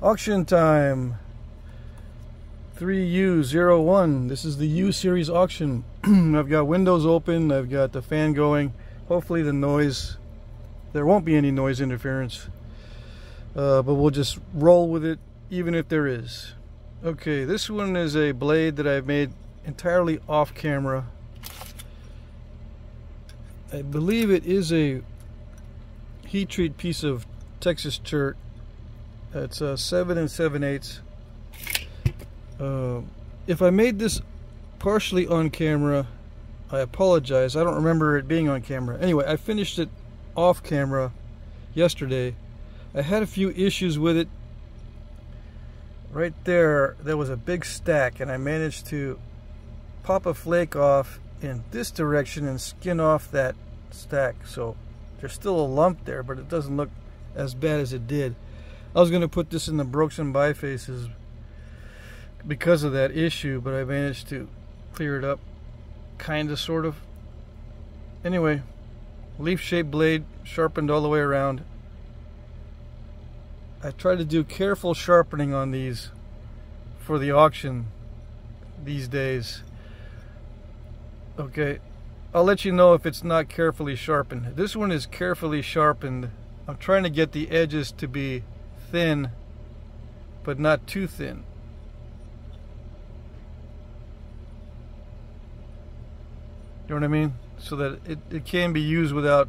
Auction time. 3U01. This is the U series auction. I've got windows open, I've got the fan going. Hopefully the noise, there won't be any noise interference, but we'll just roll with it even if there is. Okay, this one is a blade that I've made entirely off camera. I believe it is a heat treat piece of Texas chert. It's 7 7/8. If I made this partially on camera, I apologize. I don't remember it being on camera. Anyway, I finished it off camera yesterday. I had a few issues with it. Right there was a big stack, and I managed to pop a flake off in this direction and skin off that stack. So there's still a lump there, but it doesn't look as bad as it did. I was going to put this in the Brooks and bifaces because of that issue, but I managed to clear it up, kind of, sort of. Anyway, leaf-shaped blade, sharpened all the way around. I try to do careful sharpening on these for the auction these days. Okay, I'll let you know if it's not carefully sharpened. This one is carefully sharpened. I'm trying to get the edges to be thin, but not too thin. You know what I mean? So that it can be used without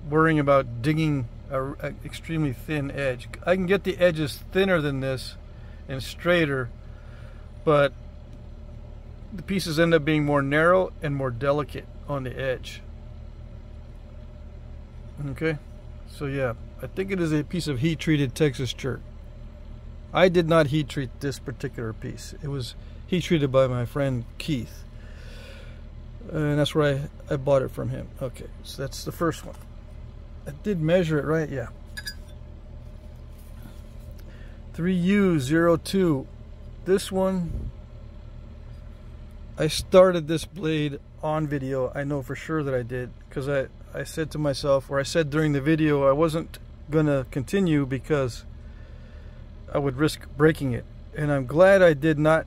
worrying about digging an extremely thin edge. I can get the edges thinner than this and straighter, but the pieces end up being more narrow and more delicate on the edge. Okay, so yeah, I think it is a piece of heat treated Texas chert. I did not heat treat this particular piece. It was heat treated by my friend Keith, and that's where I bought it from him. Okay, so that's the first one. I did measure it right, yeah. 3U02. This one, I started this blade on video. I know for sure that I did, because I said to myself, or I said during the video, I wasn't gonna continue because I would risk breaking it. And I'm glad I did not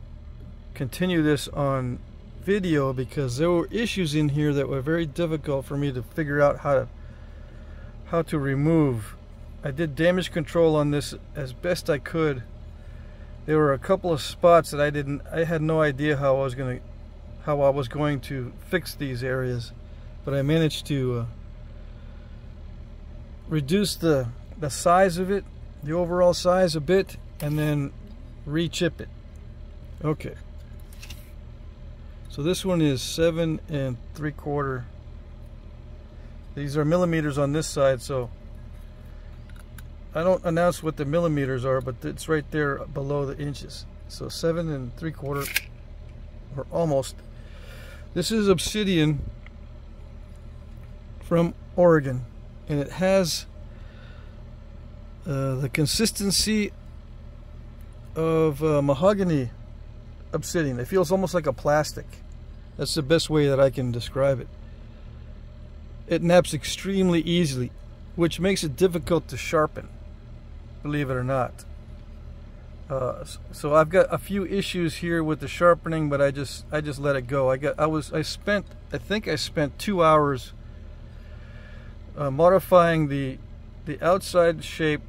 continue this on video, because there were issues in here that were very difficult for me to figure out how to remove. I did damage control on this as best I could. There were a couple of spots that I had no idea how I was going to fix these areas, but I managed to reduce the size of it, the overall size a bit, and then re-chip it. Okay. So this one is 7 3/4. These are millimeters on this side, so I don't announce what the millimeters are, but it's right there below the inches. So 7 3/4, or almost. This is obsidian from Oregon, and it has the consistency of mahogany obsidian. It feels almost like a plastic. That's the best way that I can describe it. It knaps extremely easily, which makes it difficult to sharpen, believe it or not. So I've got a few issues here with the sharpening, but I just let it go. I think I spent 2 hours modifying the outside shape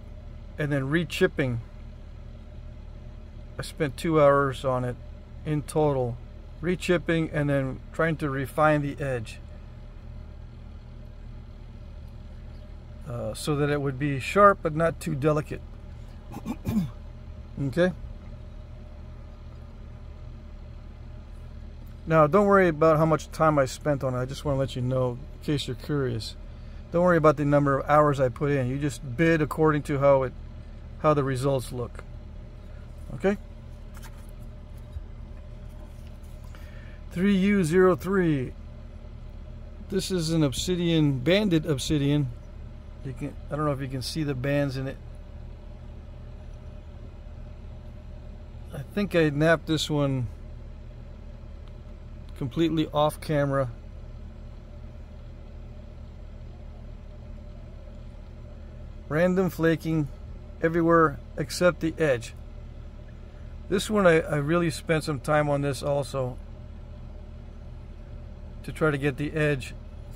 and then re-chipping. I spent 2 hours on it in total, re-chipping and then trying to refine the edge so that it would be sharp but not too delicate. Okay. Now, don't worry about how much time I spent on it. I just want to let you know, in case you're curious. Don't worry about the number of hours I put in. You just bid according to how the results look. Okay. 3U03. This is an obsidian, banded obsidian. I don't know if you can see the bands in it. I think I napped this one completely off camera. Random flaking everywhere except the edge. This one I really spent some time on this also, to try to get the edge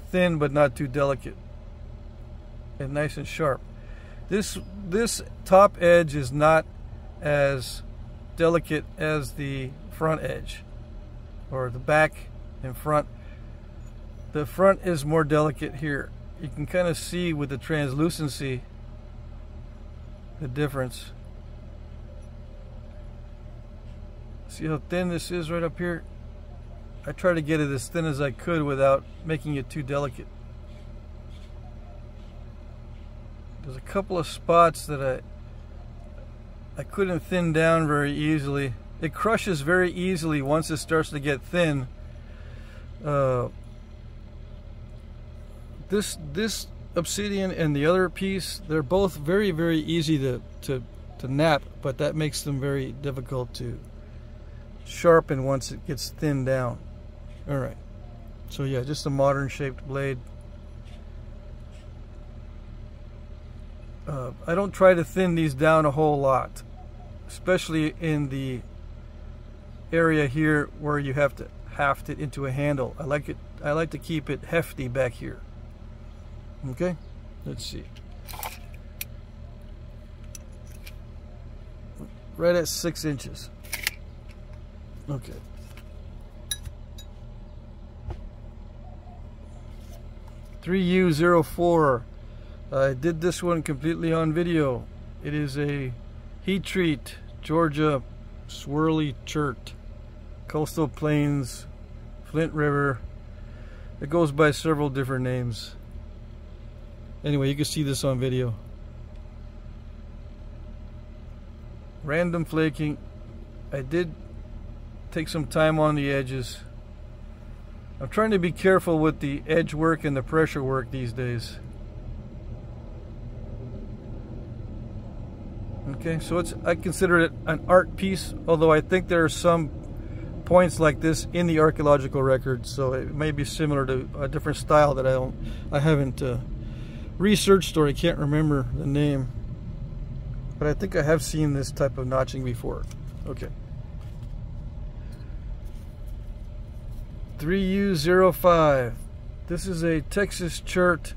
thin but not too delicate and nice and sharp. This top edge is not as delicate as the front edge, or the back and front. The front is more delicate here. You can kind of see with the translucency the difference. See how thin this is right up here? I try to get it as thin as I could without making it too delicate. There's a couple of spots that I couldn't thin down very easily. It crushes very easily once it starts to get thin. This obsidian and the other piece, they're both very, very easy to knap, but that makes them very difficult to sharpen once it gets thinned down. Alright, so yeah, just a modern shaped blade. I don't try to thin these down a whole lot, especially in the area here where you have to haft it into a handle. I like to keep it hefty back here. Okay, let's see. Right at 6 inches. Okay. .3U04. I did this one completely on video. It is a heat treat, Georgia swirly chert, coastal plains, Flint River. It goes by several different names. Anyway, you can see this on video. Random flaking. I did take some time on the edges. I'm trying to be careful with the edge work and the pressure work these days. Okay, so I consider it an art piece, although I think there are some points like this in the archaeological record, so it may be similar to a different style that I haven't researched, or I can't remember the name, but I think I have seen this type of notching before. Okay. .3U05. This is a Texas chert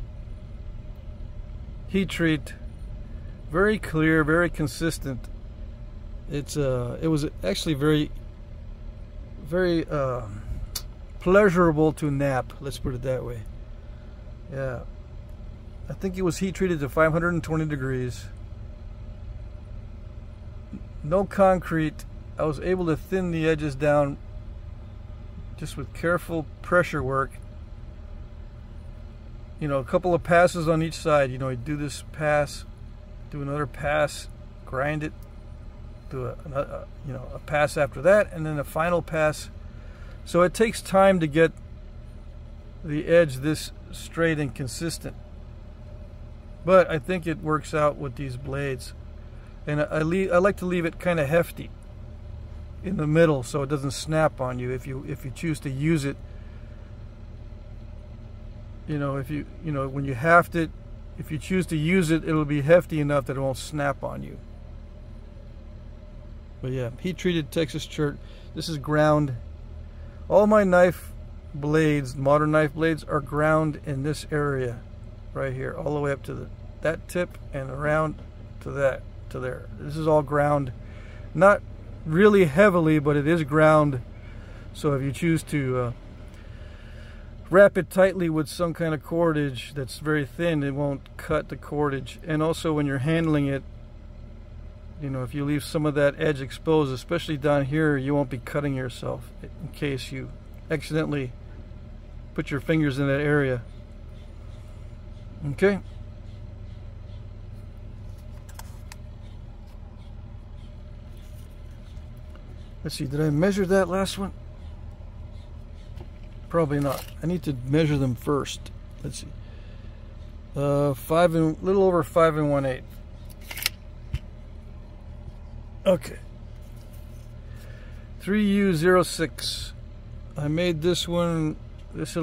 heat treat. Very clear, very consistent. It was actually very pleasurable to nap, let's put it that way. Yeah, I think it was heat treated to 520 degrees. No concrete. I was able to thin the edges down just with careful pressure work. You know, a couple of passes on each side. You know, you do this pass, do another pass, grind it, do a pass after that, and then a final pass. So it takes time to get the edge this straight and consistent, but I think it works out with these blades. And I like to leave it kind of hefty in the middle so it doesn't snap on you if you choose to use it. You know, when you haft it, if you choose to use it, it'll be hefty enough that it won't snap on you. But yeah, heat treated Texas chert. This is ground. All my knife blades, modern knife blades, are ground in this area right here, all the way up to that tip and around to there. This is all ground, not really heavily, but it is ground. So if you choose to wrap it tightly with some kind of cordage that's very thin, it won't cut the cordage. And also when you're handling it, you know, if you leave some of that edge exposed, especially down here, you won't be cutting yourself in case you accidentally put your fingers in that area. Okay. Let's see, did I measure that last one? Probably not. I need to measure them first. Let's see. Little over 5 1/8. Okay. .3U06. I made this little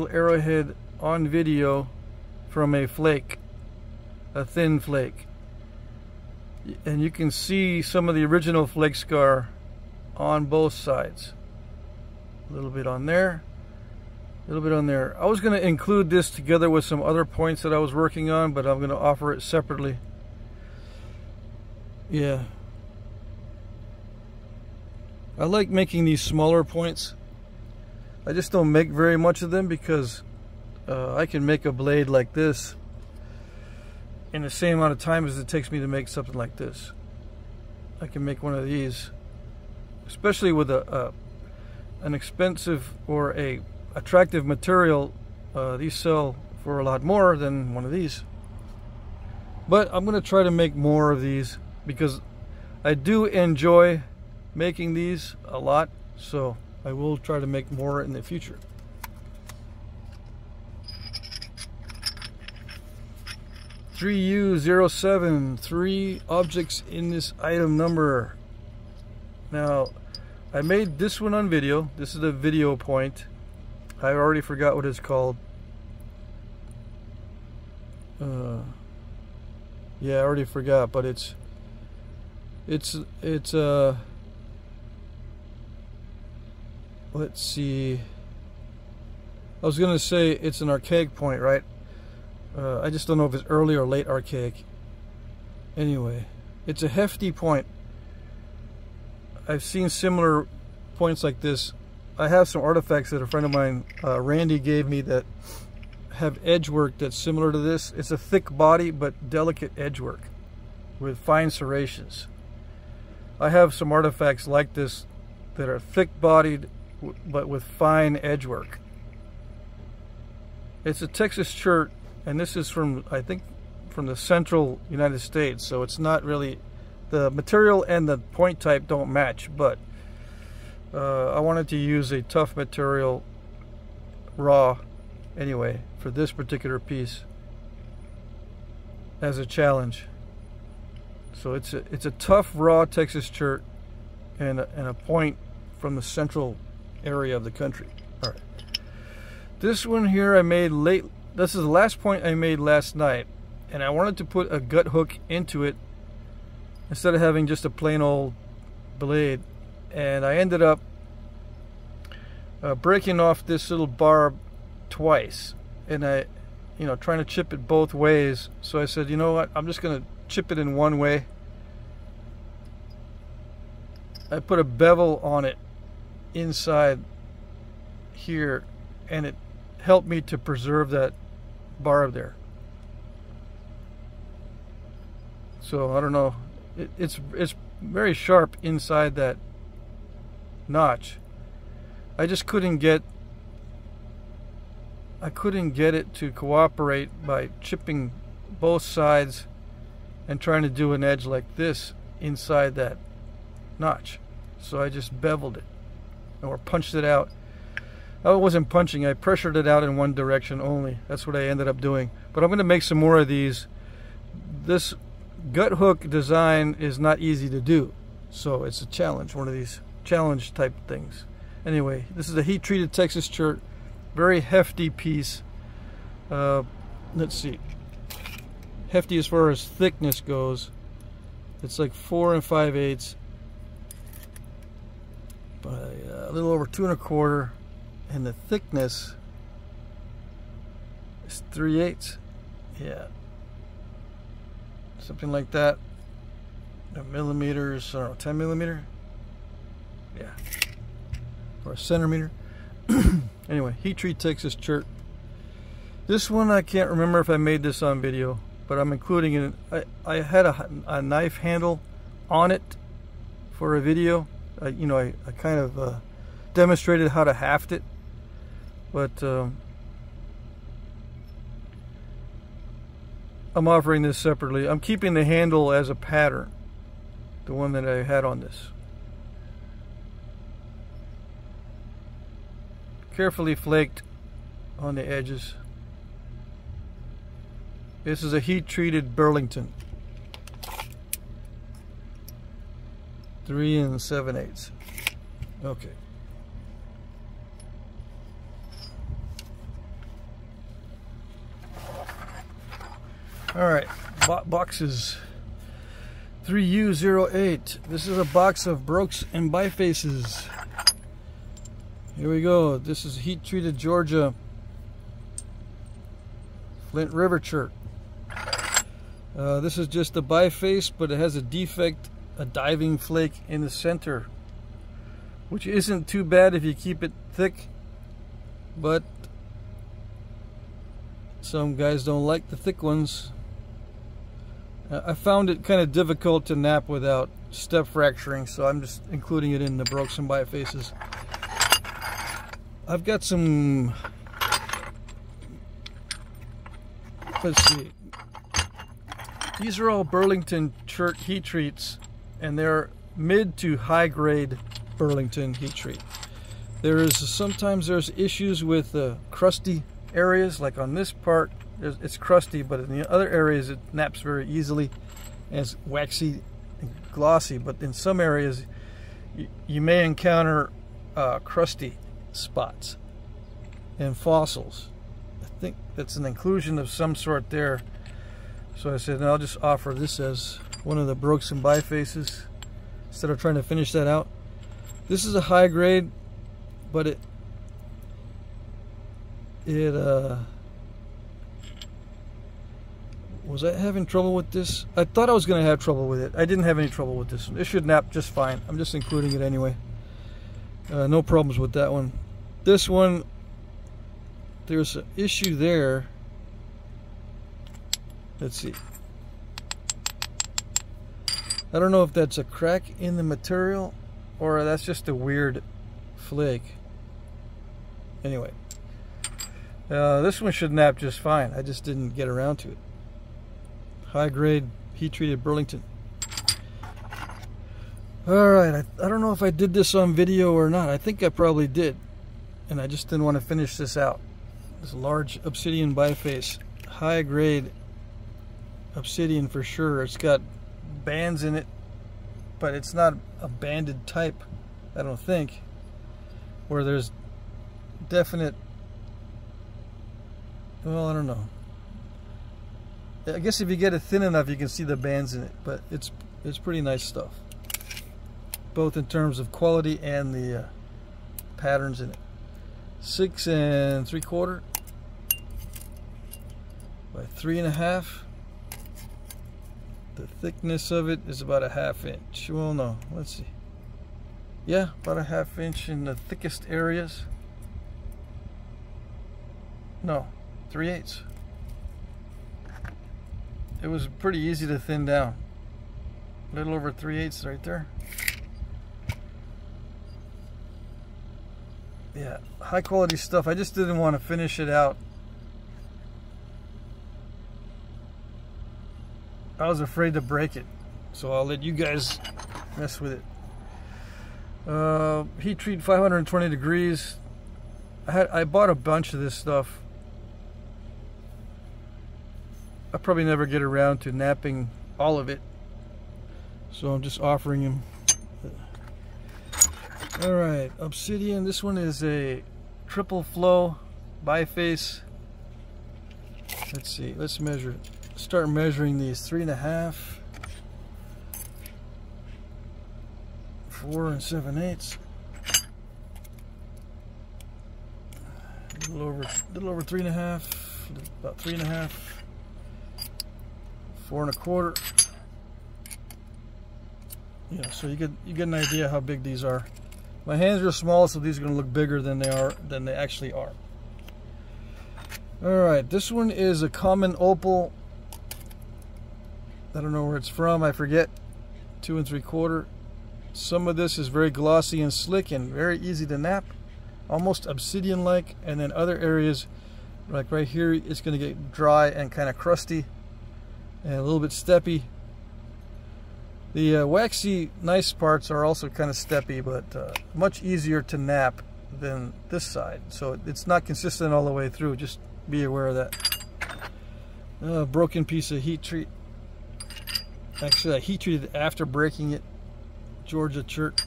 arrowhead on video from a flake, a thin flake. and you can see some of the original flake scar on both sides. A little bit on there, a little bit on there. I was going to include this together with some other points that I was working on, but I'm going to offer it separately. Yeah, I like making these smaller points. I just don't make very much of them because I can make a blade like this in the same amount of time as it takes me to make something like this. I can make one of these, especially with an expensive or a attractive material. These sell for a lot more than one of these. But I'm going to try to make more of these because I do enjoy making these a lot, so I will try to make more in the future. (3U07), 3 objects in this item number. Now, I made this one on video. This is the video point. I already forgot what it's called. Yeah, I already forgot, but it's let's see. I was gonna say it's an archaic point, right? I just don't know if it's early or late archaic. Anyway, it's a hefty point. I've seen similar points like this. I have some artifacts that a friend of mine, Randy, gave me that have edge work that's similar to this. It's a thick body but delicate edge work with fine serrations. I have some artifacts like this that are thick bodied but with fine edge work. It's a Texas chert, and this is from, I think, from the central United States, so it's not really, the material and the point type don't match, but I wanted to use a tough material raw anyway for this particular piece as a challenge. So it's a tough raw Texas chert and a point from the central area of the country. All right, this one here I made late. This is the last point I made last night, and I wanted to put a gut hook into it instead of having just a plain old blade, and I ended up breaking off this little barb twice, and I, trying to chip it both ways. So I said, you know what, I'm just gonna chip it in one way. I put a bevel on it inside here, and it helped me to preserve that barb there. So I don't know, it's very sharp inside that notch. I just couldn't get it to cooperate by chipping both sides and trying to do an edge like this inside that notch. So I just beveled it or punched it out. I wasn't punching, I pressured it out in one direction only. That's what I ended up doing. But I'm going to make some more of these. This gut hook design is not easy to do, so it's a challenge, one of these challenge type things. Anyway, this is a heat treated Texas chert, very hefty piece. Let's see, hefty as far as thickness goes. It's like 4 5/8 by a little over 2 1/4, and the thickness is 3/8. Yeah, something like that. Millimeters, I don't know, 10 millimeter. Yeah, or a centimeter. Anyway, heat treat Texas chert. This one I can't remember if I made this on video, but I'm including it. I had a knife handle on it for a video. I kind of demonstrated how to haft it, but I'm offering this separately. I'm keeping the handle as a pattern, the one that I had on this. Carefully flaked on the edges. This is a heat treated Burlington, 3 7/8. Okay. All right, boxes. 3U08. This is a box of brokes and bifaces. Here we go. This is heat treated Georgia Flint River chert. This is just a biface, but it has a defect, a diving flake in the center, which isn't too bad if you keep it thick, but some guys don't like the thick ones. I found it kind of difficult to nap without step fracturing, so I'm just including it in the brokes and bifaces. I've got some, let's see, these are all Burlington chert heat treats, and they're mid to high grade Burlington heat treat. Sometimes there's issues with crusty areas, like on this part it's crusty, but in the other areas it naps very easily and it's waxy and glossy. But in some areas you may encounter crusty spots and fossils. I think that's an inclusion of some sort there. So I said, no, I'll just offer this as one of the brokes and bifaces instead of trying to finish that out. This is a high grade, but it was I having trouble with this? I thought I was going to have trouble with it. I didn't have any trouble with this one. It should nap just fine. I'm just including it anyway. No problems with that one. This one, there's an issue there. Let's see. I don't know if that's a crack in the material or that's just a weird flake. Anyway, this one should nap just fine. I just didn't get around to it. High grade heat treated Burlington. Alright, I don't know if I did this on video or not. I think I probably did, and I just didn't want to finish this out. This large obsidian biface, high grade obsidian for sure. It's got bands in it, but it's not a banded type, I don't think, where there's definite, well, I don't know. I guess if you get it thin enough you can see the bands in it, but it's pretty nice stuff, both in terms of quality and the patterns in it. 6 3/4 by 3.5. The thickness of it is about a 1/2 inch. Well, no, let's see. Yeah, about a 1/2 inch in the thickest areas. No, 3/8. It was pretty easy to thin down. A little over 3/8 right there. Yeah, high quality stuff. I just didn't want to finish it out. I was afraid to break it, so I'll let you guys mess with it. Heat treat 520 degrees. I bought a bunch of this stuff. I probably never get around to napping all of it, so I'm just offering him. Alright, obsidian. This one is a triple flow biface. Let's see, let's measure it. Start measuring these. 3.5, 4 7/8. A little over 3.5, about 3.5, 4 1/4. Yeah, so you get an idea how big these are. My hands are small, so these are going to look bigger than they actually are. All right, this one is a common opal. I don't know where it's from. I forget. 2 3/4. Some of this is very glossy and slick and very easy to nap, almost obsidian-like. And then other areas, like right here, it's going to get dry and kind of crusty and a little bit steppy. The waxy, nice parts are also kind of steppy, but much easier to nap than this side. So it's not consistent all the way through. Just be aware of that. Broken piece of heat treat. Actually, I heat treated after breaking it. Georgia chert.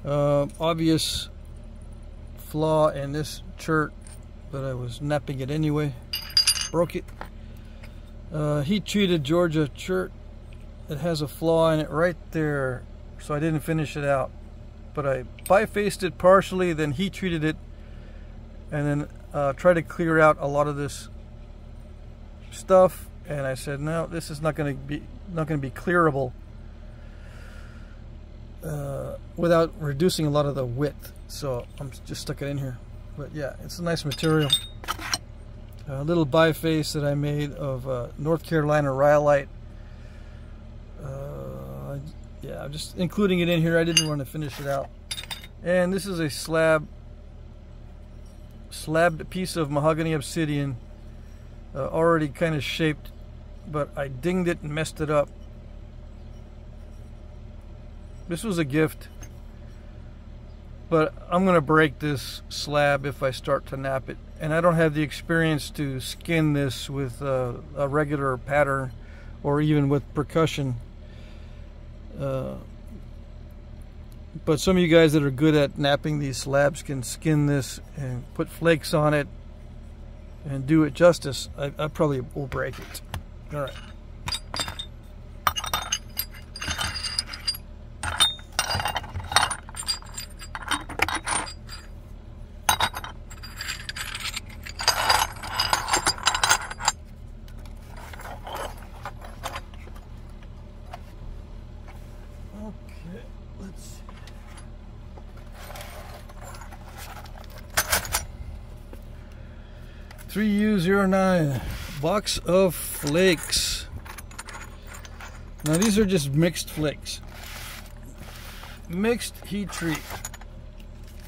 Obvious flaw in this chert, but I was napping it anyway. Broke it. Heat treated Georgia shirt. It has a flaw in it right there, so I didn't finish it out. But I bifaced it partially, then heat treated it, and then tried to clear out a lot of this stuff. And I said, no, this is not going to be clearable without reducing a lot of the width. So I'm just stuck it in here. But yeah, it's a nice material. A little biface that I made of North Carolina rhyolite. Yeah, I'm just including it in here. I didn't want to finish it out. And this is a slabbed piece of mahogany obsidian, already kind of shaped, but I dinged it and messed it up. This was a gift, but I'm going to break this slab if I start to knap it. And I don't have the experience to skin this with a regular pattern or even with percussion. But some of you guys that are good at knapping these slabs can skin this and put flakes on it and do it justice. I probably will break it. All right. Okay, let's see. .3U09 box of flakes. Now these are just mixed flakes, mixed heat treat.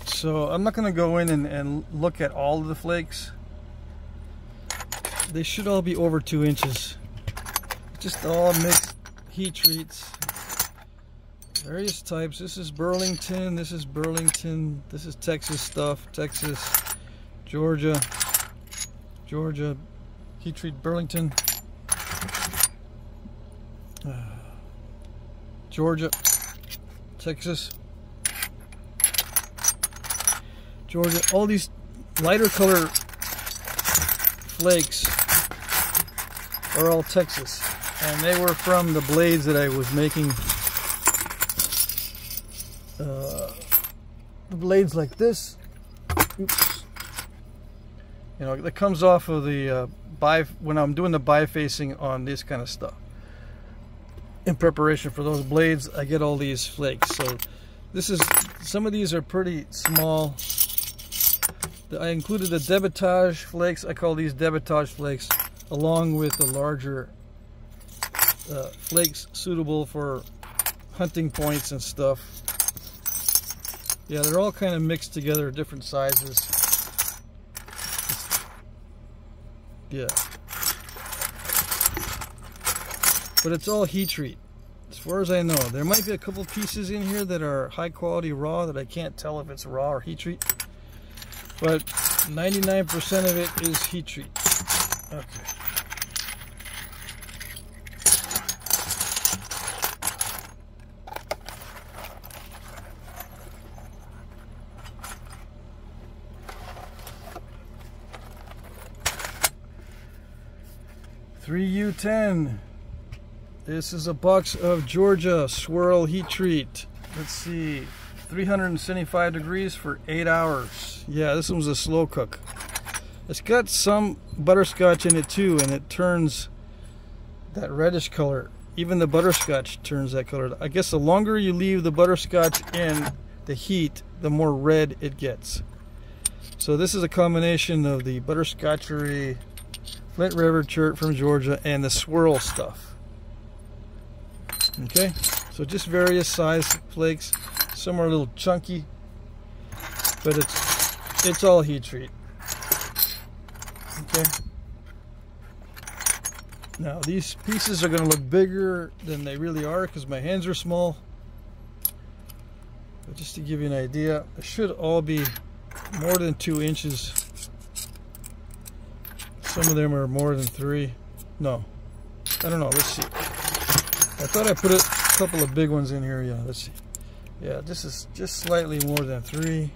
So I'm not going to go in and look at all of the flakes. They should all be over 2 inches. Just all mixed heat treats. Various types. This is Burlington, this is Burlington, this is Texas stuff, Texas, Georgia, heat treat Burlington, Georgia, Texas, Georgia. All these lighter color flakes are all Texas, and they were from the blades that I was making. The blades like this, oops, you know, that comes off of the when I'm doing the bifacing on this kind of stuff. In preparation for those blades, I get all these flakes. So this is, some of these are pretty small. I included the debitage flakes. I call these debitage flakes, along with the larger flakes suitable for hunting points and stuff. Yeah, they're all kind of mixed together, different sizes. Yeah. But it's all heat treat, as far as I know. There might be a couple pieces in here that are high quality raw that I can't tell if it's raw or heat treat. But 99% of it is heat treat. Okay. .3U10. This is a box of Georgia swirl heat treat. Let's see, 375 degrees for 8 hours. Yeah, this one was a slow cook. It's got some butterscotch in it too, and it turns that reddish color. Even the butterscotch turns that color. I guess the longer you leave the butterscotch in the heat, the more red it gets. So this is a combination of the butterscotchery Flint River shirt from Georgia and the swirl stuff. Okay, so just various size flakes. Some are a little chunky, but it's all heat treat. Okay. Now these pieces are going to look bigger than they really are because my hands are small. But just to give you an idea, it should all be more than 2 inches. Some of them are more than 3. No, I don't know. Let's see. I thought I put a couple of big ones in here. Yeah, let's see. Yeah, this is just slightly more than 3.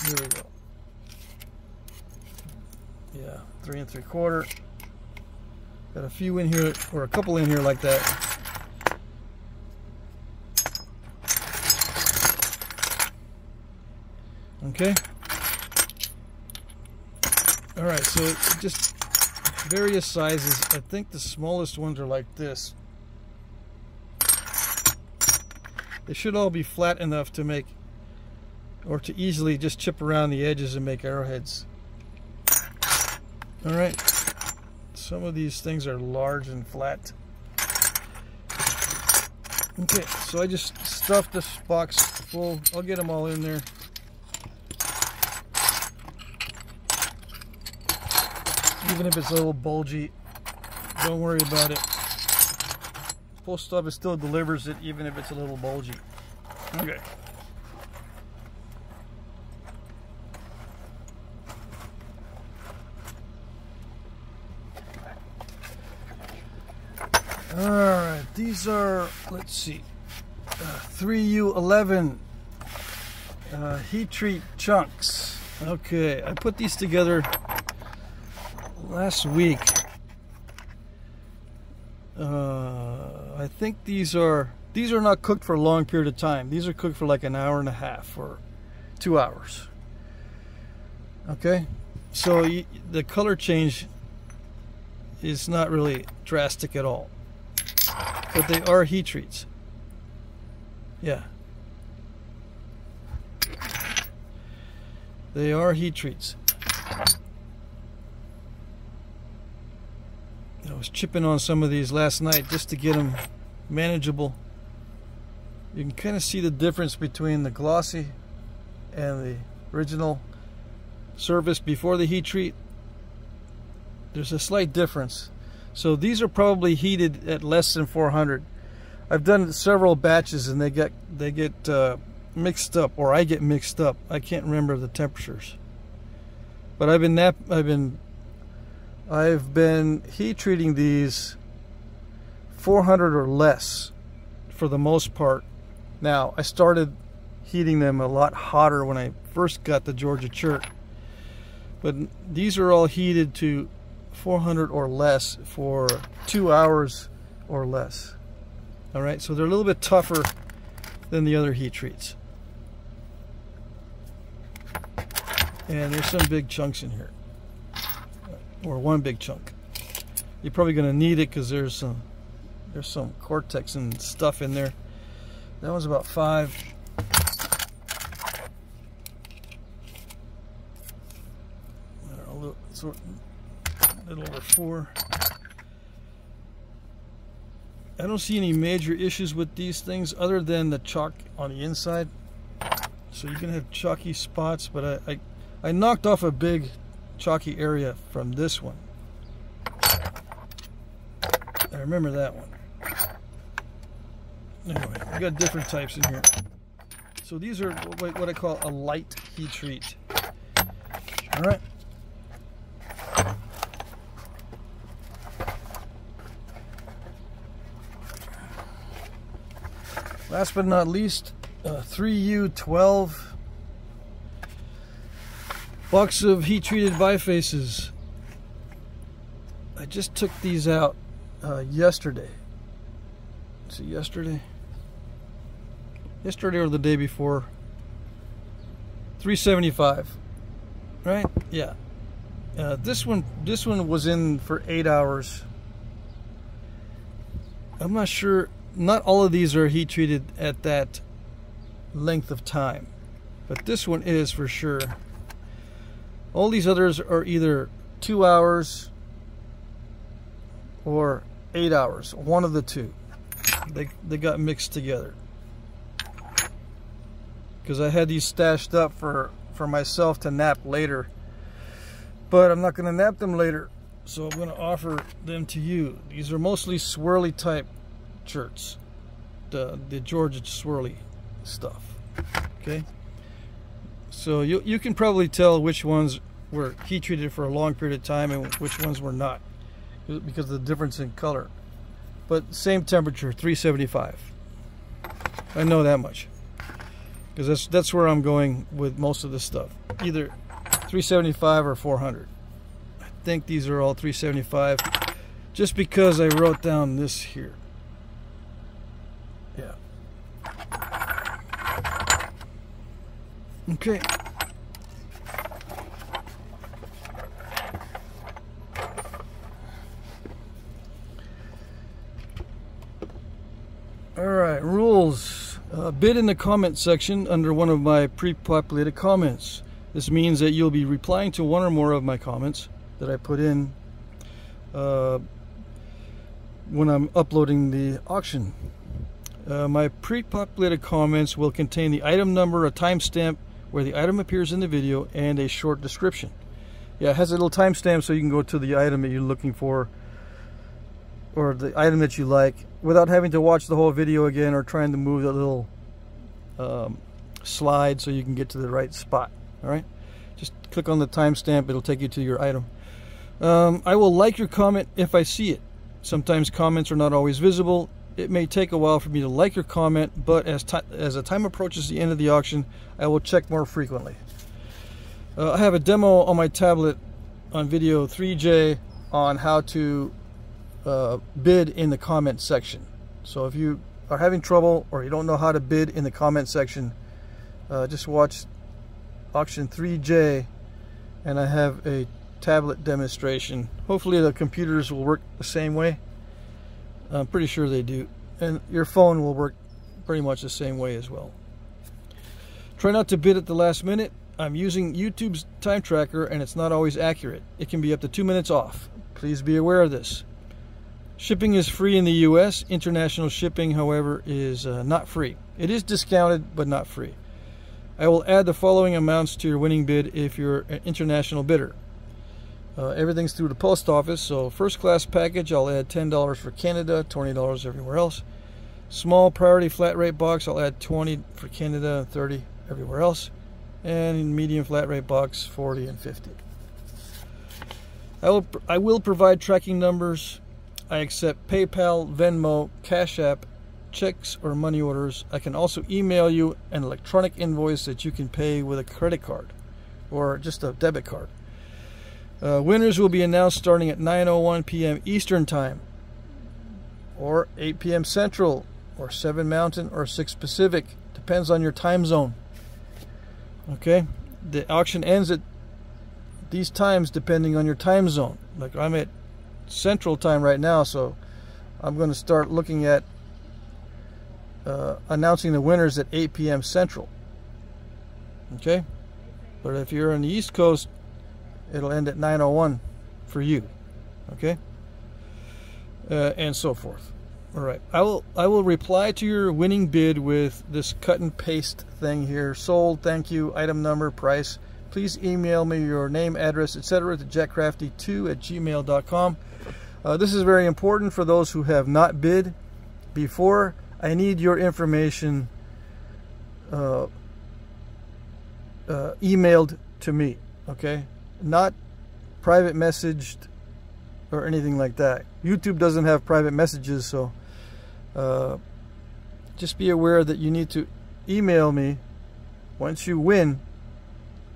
Here we go. Yeah, 3 3/4. Got a few in here, or a couple in here like that. Okay. All right, so just various sizes. I think the smallest ones are like this. They should all be flat enough to make, or to easily just chip around the edges and make arrowheads. All right. Some of these things are large and flat. Okay, so I just stuffed this box full. I'll get them all in there. Even if it's a little bulgy, don't worry about it. Post office still delivers it even if it's a little bulgy. Okay. Alright, these are, let's see, 3U11 heat treat chunks. Okay, I put these together last week. I think these are not cooked for a long period of time. These are cooked for like an hour and a half or 2 hours. Okay, so the color change is not really drastic at all, but they are heat treats. Yeah, they are heat treats. I was chipping on some of these last night just to get them manageable. You can kind of see the difference between the glossy and the original surface before the heat treat. There's a slight difference. So these are probably heated at less than 400. I've done several batches and they get mixed up, or I get mixed up. I can't remember the temperatures. But I've been heat treating these 400 or less for the most part. Now, I started heating them a lot hotter when I first got the Georgia chert, but these are all heated to 400 or less for 2 hours or less. All right, so they're a little bit tougher than the other heat treats. And there's some big chunks in here, or one big chunk. You're probably going to need it because there's some cortex and stuff in there. That one's about 5. A little over 4. I don't see any major issues with these things other than the chalk on the inside. So you can have chalky spots, but I knocked off a big chalky area from this one. I remember that one. Anyway, we got different types in here. So these are what I call a light heat treat. All right. Last but not least, 3U12 box of heat treated bifaces. I just took these out yesterday. See, yesterday or the day before. 375, right? Yeah. This one was in for 8 hours. I'm not sure. Not all of these are heat treated at that length of time, but this one is for sure. All these others are either 2 hours or 8 hours, one of the two. They got mixed together because I had these stashed up for myself to nap later, but I'm not going to nap them later, so I'm going to offer them to you. These are mostly swirly type shirts, the Georgia swirly stuff. Okay, so you can probably tell which ones were heat treated for a long period of time and which ones were not, because of the difference in color. But same temperature, 375. I know that much because that's where I'm going with most of this stuff, either 375 or 400. I think these are all $3.75, just because I wrote down this here. Yeah. Okay. Alright, rules. Bid in the comment section under one of my pre-populated comments. This means that you'll be replying to one or more of my comments that I put in when I'm uploading the auction. My pre-populated comments will contain the item number, a timestamp where the item appears in the video, and a short description. Yeah, it has a little timestamp so you can go to the item that you're looking for, or the item that you like, without having to watch the whole video again or trying to move the little slide so you can get to the right spot. Alright, just click on the timestamp, it'll take you to your item. I will like your comment if I see it. Sometimes comments are not always visible. It may take a while for me to like your comment, but as the time approaches the end of the auction, I will check more frequently. I have a demo on my tablet on video 3J on how to bid in the comment section. So if you are having trouble or you don't know how to bid in the comment section, just watch auction 3J, and I have a tablet demonstration. Hopefully the computers will work the same way. I'm pretty sure they do, and your phone will work pretty much the same way as well. Try not to bid at the last minute. I'm using YouTube's time tracker and it's not always accurate. It can be up to 2 minutes off. Please be aware of this. Shipping is free in the US. International shipping, however, is not free. It is discounted but not free. I will add the following amounts to your winning bid if you're an international bidder. Everything's through the post office, so first class package I'll add $10 for Canada, $20 everywhere else. Small priority flat rate box I'll add $20 for Canada and $30 everywhere else. And medium flat rate box $40 and $50. I will provide tracking numbers. I accept PayPal, Venmo, Cash App, checks or money orders. I can also email you an electronic invoice that you can pay with a credit card or just a debit card. Winners will be announced starting at 9:01 p.m. Eastern Time, or 8 p.m. Central, or 7 Mountain, or 6 Pacific. Depends on your time zone. Okay? The auction ends at these times depending on your time zone. Like I'm at Central Time right now, so I'm going to start looking at announcing the winners at 8 p.m. Central. Okay? But if you're on the East Coast, it'll end at 9:01 for you. Okay? And so forth. All right. I will reply to your winning bid with this cut and paste thing here. Sold, thank you, item number, price. Please email me your name, address, etc. to jackcrafty2@gmail.com. This is very important for those who have not bid before. I need your information emailed to me. Okay? Not private messaged or anything like that. YouTube doesn't have private messages, so just be aware that you need to email me once you win,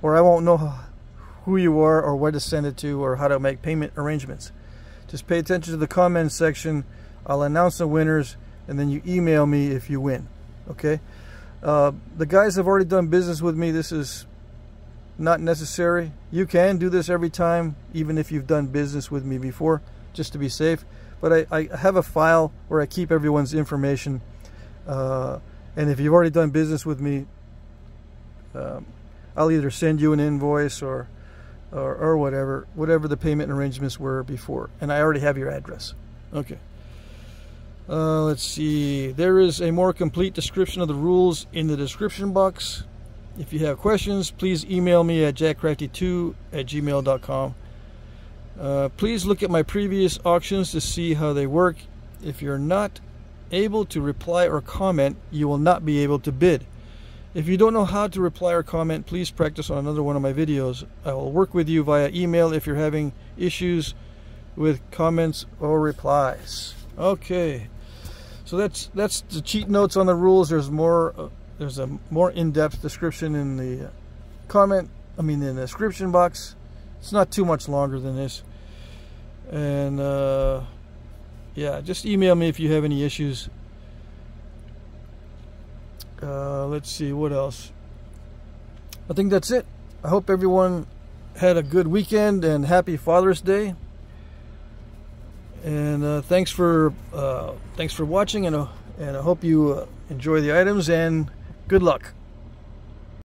or I won't know who you are or where to send it to or how to make payment arrangements. Just pay attention to the comment section. I'll announce the winners and then you email me if you win. Okay? The guys have already done business with me. This is not necessary. You can do this every time, even if you've done business with me before, just to be safe. But I have a file where I keep everyone's information, and if you've already done business with me, I'll either send you an invoice or whatever the payment arrangements were before, and I already have your address. Okay. Let's see. There is a more complete description of the rules in the description box. If you have questions, please email me at jackcrafty2@gmail.com. Please look at my previous auctions to see how they work. If you're not able to reply or comment, you will not be able to bid. If you don't know how to reply or comment, please practice on another one of my videos. I will work with you via email if you're having issues with comments or replies. Okay, so that's the cheat notes on the rules. There's more. There's a more in-depth description in the in the description box. It's not too much longer than this. And yeah, just email me if you have any issues. Let's see, what else? I think that's it. I hope everyone had a good weekend and happy Father's Day. And thanks for watching, and I hope you enjoy the items, and good luck.